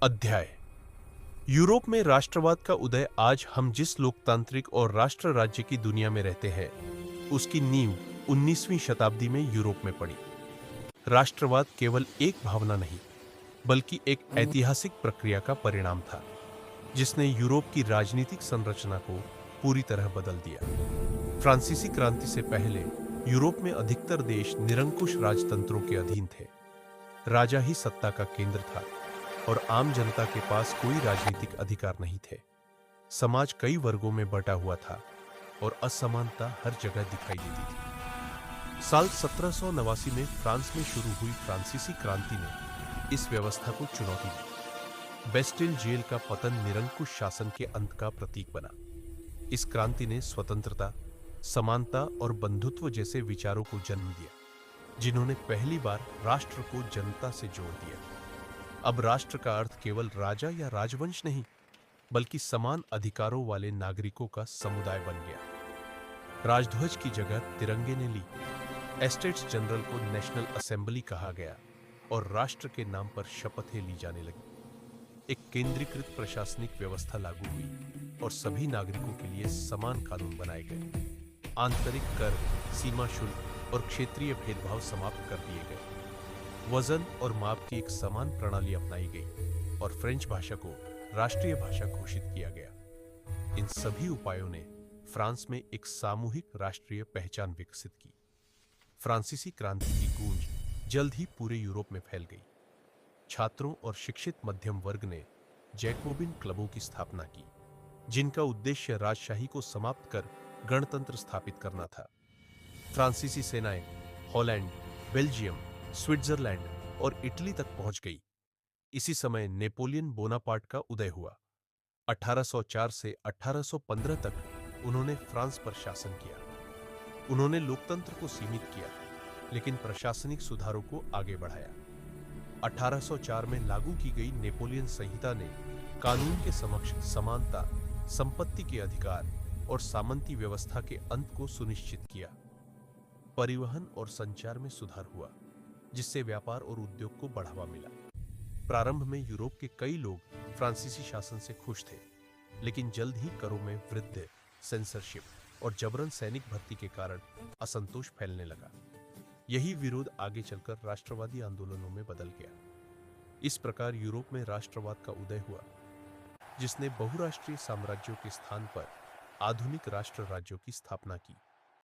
अध्याय। यूरोप में राष्ट्रवाद का उदय। आज हम जिस लोकतांत्रिक और राष्ट्र राज्य की दुनिया में रहते हैं, उसकी नींव 19वीं शताब्दी में यूरोप में पड़ी। राष्ट्रवाद केवल एक भावना नहीं, बल्कि एक ऐतिहासिक प्रक्रिया का परिणाम था, जिसने यूरोप की राजनीतिक संरचना को पूरी तरह बदल दिया। फ्रांसीसी क्रांति से पहले यूरोप में अधिकतर देश निरंकुश राजतंत्रों के अधीन थे। राजा ही सत्ता का केंद्र था और आम जनता के पास कोई राजनीतिक अधिकार नहीं थे। समाज कई वर्गों में बटा हुआ था और असमानता हर जगह दिखाई देती थी। साल 1789 में फ्रांस में शुरू हुई फ्रांसीसी क्रांति ने इस व्यवस्था को चुनौती दी। बेस्टिल जेल का पतन निरंकुश शासन के अंत का प्रतीक बना। इस क्रांति ने स्वतंत्रता, समानता और बंधुत्व जैसे विचारों को जन्म दिया, जिन्होंने पहली बार राष्ट्र को जनता से जोड़ दिया। अब राष्ट्र का अर्थ केवल राजा या राजवंश नहीं, बल्कि समान अधिकारों वाले नागरिकों का समुदाय बन गया। राजध्वज की जगह तिरंगे ने ली। एस्टेट्स जनरल को नेशनल असेंबली कहा गया और राष्ट्र के नाम पर शपथें ली जाने लगी। एक केंद्रीकृत प्रशासनिक व्यवस्था लागू हुई और सभी नागरिकों के लिए समान कानून बनाए गए। आंतरिक कर, सीमा शुल्क और क्षेत्रीय भेदभाव समाप्त कर दिए गए। वजन और माप की एक समान प्रणाली अपनाई गई और फ्रेंच भाषा को राष्ट्रीय भाषा घोषित किया गया। इन सभी उपायों ने फ्रांस में एक सामूहिक राष्ट्रीय पहचान विकसित की। फ्रांसीसी क्रांति की गूंज जल्द ही पूरे यूरोप में फैल गई। छात्रों और शिक्षित मध्यम वर्ग ने जैकोबिन क्लबों की स्थापना की, जिनका उद्देश्य राजशाही को समाप्त कर गणतंत्र स्थापित करना था। फ्रांसीसी सेनाएं हॉलैंड, बेल्जियम, स्विट्जरलैंड और इटली तक पहुंच गई। इसी समय नेपोलियन बोनापार्ट का उदय हुआ। 1804 से 1815 तक उन्होंने फ्रांस पर शासन किया। उन्होंने लोकतंत्र को सीमित किया, लेकिन प्रशासनिक सुधारों को आगे बढ़ाया। 1804 में लागू की गई नेपोलियन संहिता ने कानून के समक्ष समानता, संपत्ति के अधिकार और सामंती व्यवस्था के अंत को सुनिश्चित किया। परिवहन और संचार में सुधार हुआ, जिससे व्यापार और उद्योग को बढ़ावा मिला। प्रारंभ में यूरोप के कई लोग फ्रांसीसी शासन से खुश थे, लेकिन जल्द ही करों में वृद्धि, सेंसरशिप और जबरन सैनिक भर्ती के कारण असंतोष फैलने लगा। यही विरोध आगे चलकर राष्ट्रवादी आंदोलनों में बदल गया। इस प्रकार यूरोप में राष्ट्रवाद का उदय हुआ, जिसने बहुराष्ट्रीय साम्राज्यों के स्थान पर आधुनिक राष्ट्र राज्यों की स्थापना की।